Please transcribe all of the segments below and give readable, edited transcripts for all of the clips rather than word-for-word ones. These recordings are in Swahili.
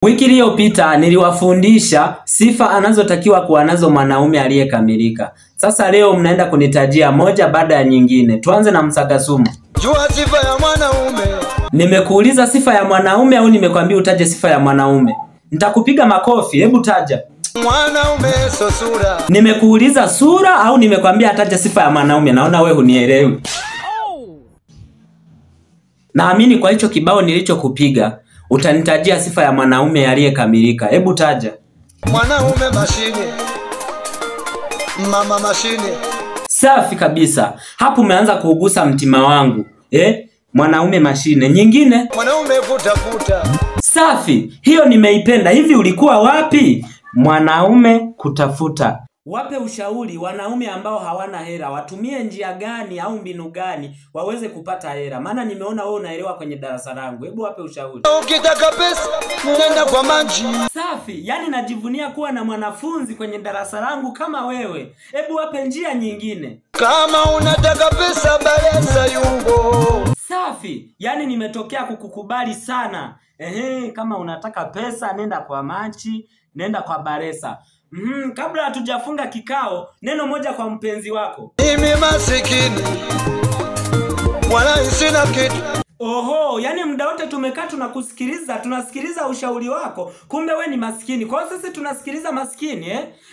Wiki iliyopita niliwafundisha sifa anazotakiwa kuwa nazo mwanaume aliyekamilika. Sasa leo mnaenda kunitajia moja baada ya nyingine. Tuanze na Msagasumu. Jua sifa ya mwanaume. Nimekuuliza sifa ya mwanaume au nimekwambia utaje sifa ya mwanaume? Nitakupiga makofi, hebu taja. Mwanaume so sura. Nimekuuliza sura au nimekwambia ataja sifa ya mwanaume? Naona wewe hunielewi. Naamini kwa hicho kibao nilichokupiga utanitajia sifa ya mwanaume aliyekamilika. Hebu taja. Mwanaume mashine. Mama mashine. Safi kabisa. Hapo umeanza kuugusa mtima wangu. Mwanaume mashine. Nyingine? Mwanaume kutafuta. Safi. Hiyo nimeipenda. Hivi ulikuwa wapi? Mwanaume kutafuta. Wape ushauri wanaume ambao hawana hela, watumie njia gani au mbinu gani waweze kupata hela. Maana nimeona wewe unaelewa kwenye darasa langu. Hebu wape ushauri. Ukitaka pesa, nenda kwa maji. Safi, yani najivunia kuwa na mwanafunzi kwenye darasa langu kama wewe. Hebu wape njia nyingine. Kama unataka pesa, Balesa yupo. Safi, yani nimetokea kukukubali sana. Kama unataka pesa, nenda kwa Machi, nenda kwa Balesa. Kabla hatujafunga kikao, neno moja kwa mpenzi wako. Mimi masikini, wala sina kitu. Oho, yani muda wote tumekaa tunasikiliza ushauri wako. Kumbe we ni maskini. Kwa hiyo sasa tunasikiliza maskini,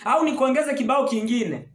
au nikuongeze kibao kingine?